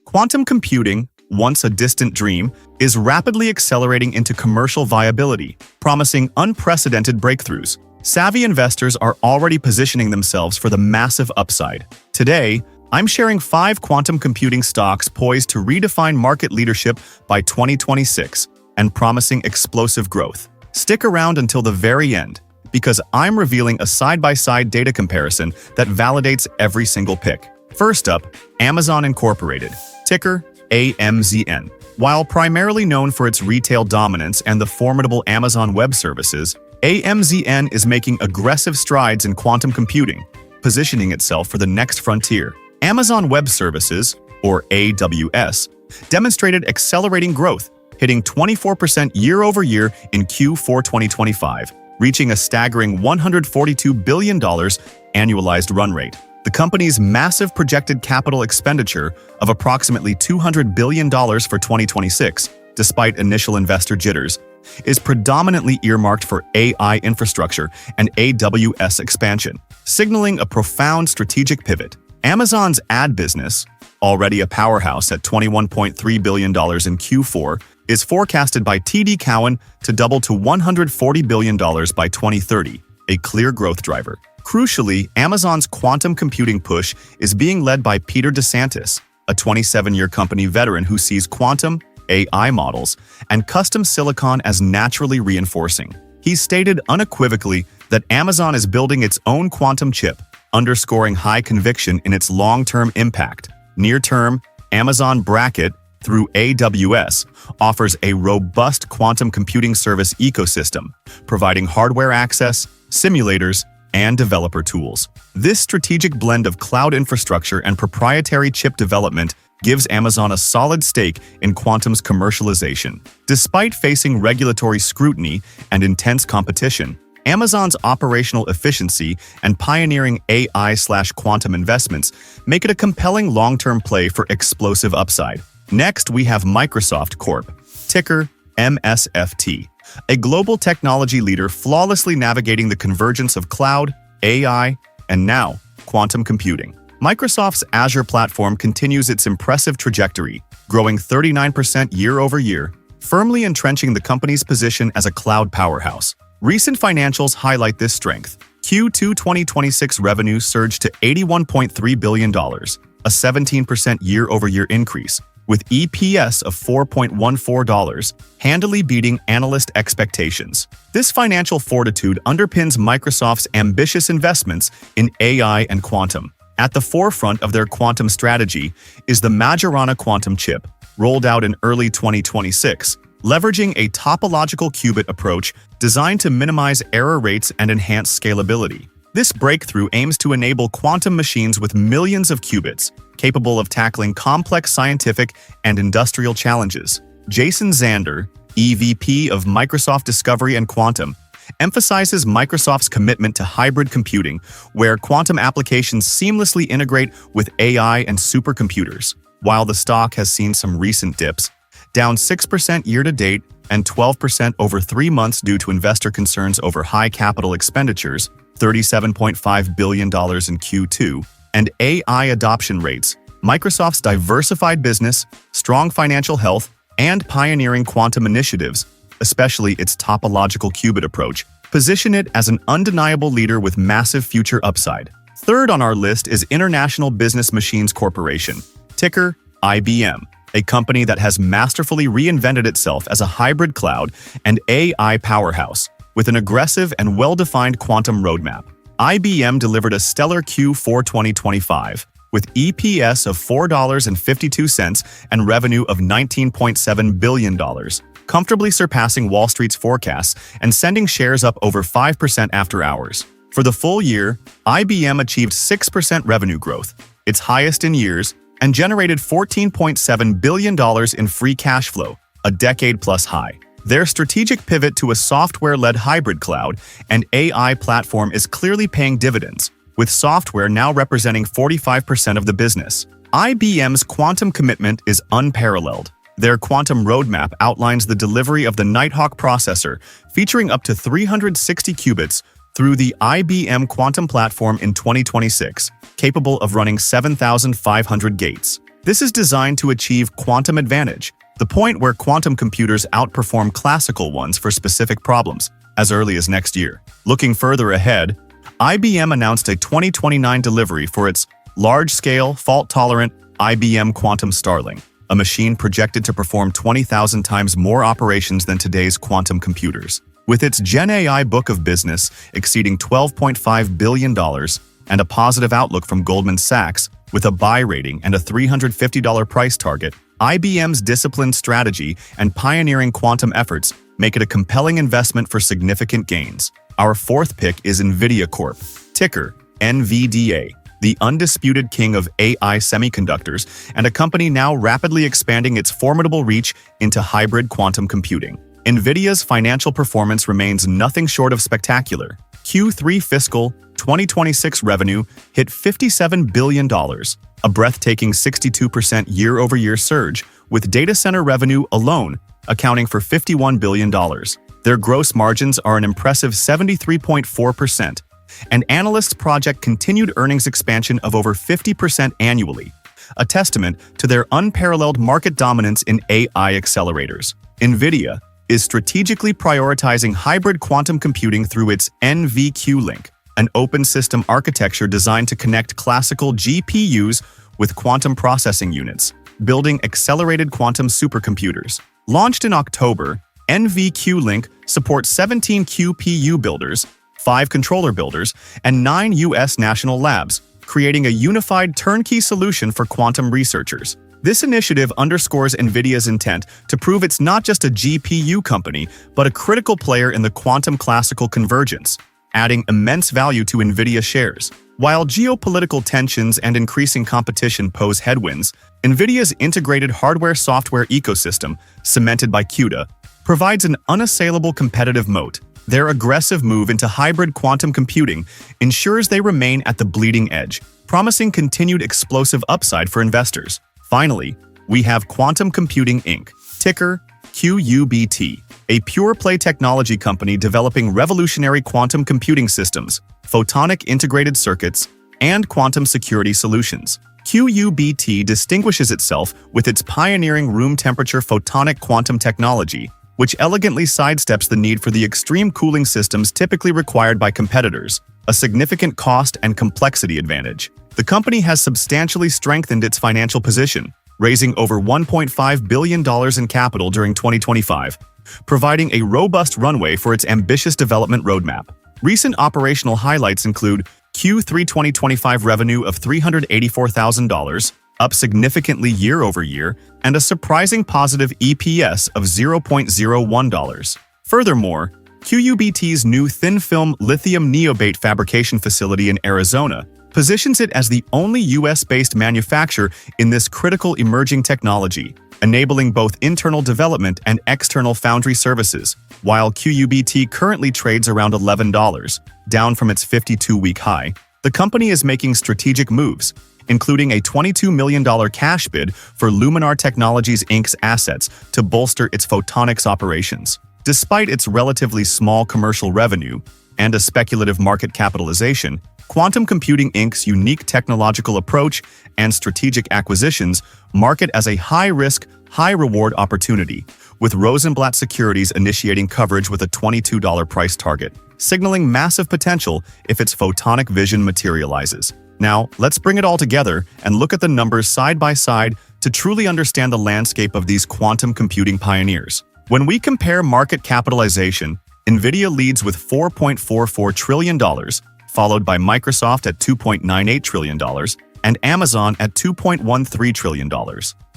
Quantum computing, once a distant dream, is rapidly accelerating into commercial viability, promising unprecedented breakthroughs. Savvy investors are already positioning themselves for the massive upside. Today, I'm sharing 5 quantum computing stocks poised to redefine market leadership by 2026 and promising explosive growth. Stick around until the very end, because I'm revealing a side-by-side data comparison that validates every single pick. First up, Amazon Incorporated, ticker AMZN. While primarily known for its retail dominance and the formidable Amazon Web Services, AMZN is making aggressive strides in quantum computing, positioning itself for the next frontier. Amazon Web Services, or AWS, demonstrated accelerating growth, hitting 24% year-over-year in Q4 2025, reaching a staggering $142 billion annualized run rate. The company's massive projected capital expenditure of approximately $200 billion for 2026, despite initial investor jitters, is predominantly earmarked for AI infrastructure and AWS expansion, signaling a profound strategic pivot. Amazon's ad business, already a powerhouse at $21.3 billion in Q4, is forecasted by TD Cowen to double to $140 billion by 2030, a clear growth driver. Crucially, Amazon's quantum computing push is being led by Peter DeSantis, a 27-year company veteran who sees quantum, AI models, and custom silicon as naturally reinforcing. He stated unequivocally that Amazon is building its own quantum chip, underscoring high conviction in its long-term impact. Near-term, Amazon Bracket, through AWS, offers a robust quantum computing service ecosystem, providing hardware access, simulators, and developer tools. This strategic blend of cloud infrastructure and proprietary chip development gives Amazon a solid stake in quantum's commercialization. Despite facing regulatory scrutiny and intense competition, Amazon's operational efficiency and pioneering AI/quantum investments make it a compelling long-term play for explosive upside. Next, we have Microsoft Corp, ticker MSFT, a global technology leader flawlessly navigating the convergence of cloud, AI, and now, quantum computing. Microsoft's Azure platform continues its impressive trajectory, growing 39% year-over-year, firmly entrenching the company's position as a cloud powerhouse. Recent financials highlight this strength. Q2 2026 revenue surged to $81.3 billion, a 17% year-over-year increase, with EPS of $4.14, handily beating analyst expectations. This financial fortitude underpins Microsoft's ambitious investments in AI and quantum. At the forefront of their quantum strategy is the Majorana quantum chip, rolled out in early 2026, leveraging a topological qubit approach designed to minimize error rates and enhance scalability. This breakthrough aims to enable quantum machines with millions of qubits, capable of tackling complex scientific and industrial challenges. Jason Zander, EVP of Microsoft Discovery and Quantum, emphasizes Microsoft's commitment to hybrid computing, where quantum applications seamlessly integrate with AI and supercomputers. While the stock has seen some recent dips, down 6% year-to-date and 12% over 3 months due to investor concerns over high capital expenditures, $37.5 billion in Q2, and AI adoption rates, Microsoft's diversified business, strong financial health, and pioneering quantum initiatives, especially its topological qubit approach, position it as an undeniable leader with massive future upside. Third on our list is International Business Machines Corporation, ticker IBM, a company that has masterfully reinvented itself as a hybrid cloud and AI powerhouse, with an aggressive and well-defined quantum roadmap. IBM delivered a stellar Q4 2025, with EPS of $4.52 and revenue of $19.7 billion, comfortably surpassing Wall Street's forecasts and sending shares up over 5% after hours. For the full year, IBM achieved 6% revenue growth, its highest in years, and generated $14.7 billion in free cash flow, a decade-plus high. Their strategic pivot to a software-led hybrid cloud and AI platform is clearly paying dividends, with software now representing 45% of the business. IBM's quantum commitment is unparalleled. Their quantum roadmap outlines the delivery of the Nighthawk processor, featuring up to 360 qubits through the IBM Quantum Platform in 2026, capable of running 7,500 gates. This is designed to achieve quantum advantage, the point where quantum computers outperform classical ones for specific problems, as early as next year. Looking further ahead, IBM announced a 2029 delivery for its large-scale, fault-tolerant IBM Quantum Starling, a machine projected to perform 20,000 times more operations than today's quantum computers. With its Gen AI book of business exceeding $12.5 billion and a positive outlook from Goldman Sachs, with a buy rating and a $350 price target, IBM's disciplined strategy and pioneering quantum efforts make it a compelling investment for significant gains. Our fourth pick is NVIDIA Corp, ticker NVDA, the undisputed king of AI semiconductors and a company now rapidly expanding its formidable reach into hybrid quantum computing. NVIDIA's financial performance remains nothing short of spectacular. Q3 fiscal 2026 revenue hit $57 billion, a breathtaking 62% year-over-year surge, with data center revenue alone accounting for $51 billion. Their gross margins are an impressive 73.4%, and analysts project continued earnings expansion of over 50% annually, a testament to their unparalleled market dominance in AI accelerators. NVIDIA is strategically prioritizing hybrid quantum computing through its NVQLink, an open system architecture designed to connect classical GPUs with quantum processing units, building accelerated quantum supercomputers. Launched in October, NVQLink supports 17 QPU builders, 5 controller builders, and 9 U.S. national labs, creating a unified turnkey solution for quantum researchers. This initiative underscores NVIDIA's intent to prove it's not just a GPU company, but a critical player in the quantum classical convergence, adding immense value to NVIDIA shares. While geopolitical tensions and increasing competition pose headwinds, NVIDIA's integrated hardware-software ecosystem, cemented by CUDA, provides an unassailable competitive moat. Their aggressive move into hybrid quantum computing ensures they remain at the bleeding edge, promising continued explosive upside for investors. Finally, we have Quantum Computing Inc., ticker QUBT, a pure-play technology company developing revolutionary quantum computing systems, photonic integrated circuits, and quantum security solutions. QUBT distinguishes itself with its pioneering room-temperature photonic quantum technology, which elegantly sidesteps the need for the extreme cooling systems typically required by competitors, a significant cost and complexity advantage. The company has substantially strengthened its financial position, raising over $1.5 billion in capital during 2025, providing a robust runway for its ambitious development roadmap. Recent operational highlights include Q3 2025 revenue of $384,000, up significantly year-over-year, and a surprising positive EPS of $0.01. Furthermore, QUBT's new thin-film lithium niobate fabrication facility in Arizona positions it as the only US-based manufacturer in this critical emerging technology, enabling both internal development and external foundry services. While QUBT currently trades around $11, down from its 52-week high, the company is making strategic moves, including a $22 million cash bid for Luminar Technologies Inc.'s assets to bolster its photonics operations. Despite its relatively small commercial revenue and a speculative market capitalization, Quantum Computing Inc.'s unique technological approach and strategic acquisitions mark it as a high-risk, high-reward opportunity, with Rosenblatt Securities initiating coverage with a $22 price target, signaling massive potential if its photonic vision materializes. Now, let's bring it all together and look at the numbers side by side to truly understand the landscape of these quantum computing pioneers. When we compare market capitalization, NVIDIA leads with $4.44 trillion, followed by Microsoft at $2.98 trillion and Amazon at $2.13 trillion.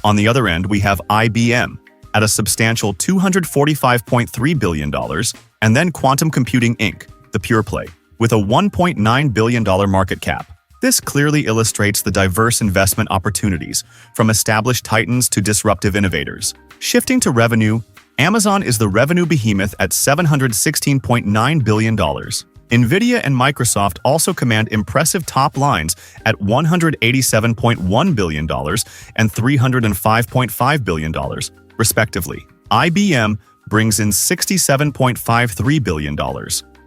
On the other end, we have IBM at a substantial $245.3 billion, and then Quantum Computing Inc., the pure play, with a $1.9 billion market cap. This clearly illustrates the diverse investment opportunities, from established titans to disruptive innovators. Shifting to revenue, Amazon is the revenue behemoth at $716.9 billion. NVIDIA and Microsoft also command impressive top lines at $187.1 billion and $305.5 billion, respectively. IBM brings in $67.53 billion.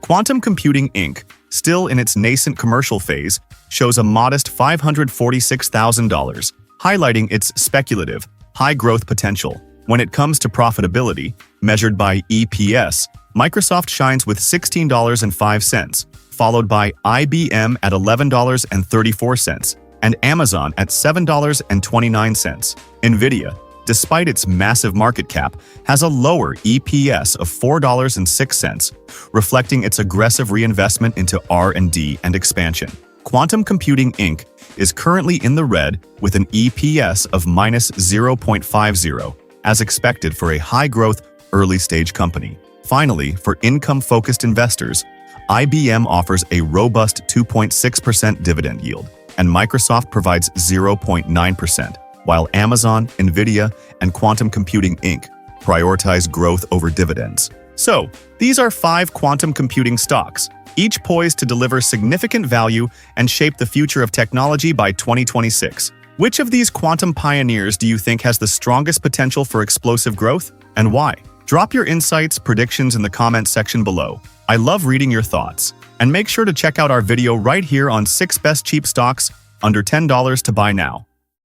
Quantum Computing Inc., still in its nascent commercial phase, shows a modest $546,000, highlighting its speculative, high-growth potential. When it comes to profitability, measured by EPS, Microsoft shines with $16.05, followed by IBM at $11.34, and Amazon at $7.29. NVIDIA, despite its massive market cap, has a lower EPS of $4.06, reflecting its aggressive reinvestment into R&D and expansion. Quantum Computing Inc. is currently in the red with an EPS of minus 0.50, as expected for a high-growth, early-stage company. Finally, for income-focused investors, IBM offers a robust 2.6% dividend yield, and Microsoft provides 0.9%, while Amazon, NVIDIA, and Quantum Computing Inc. prioritize growth over dividends. So, these are 5 quantum computing stocks, each poised to deliver significant value and shape the future of technology by 2026. Which of these quantum pioneers do you think has the strongest potential for explosive growth, and why? Drop your insights, predictions in the comments section below. I love reading your thoughts. And make sure to check out our video right here on 6 best cheap stocks under $10 to buy now.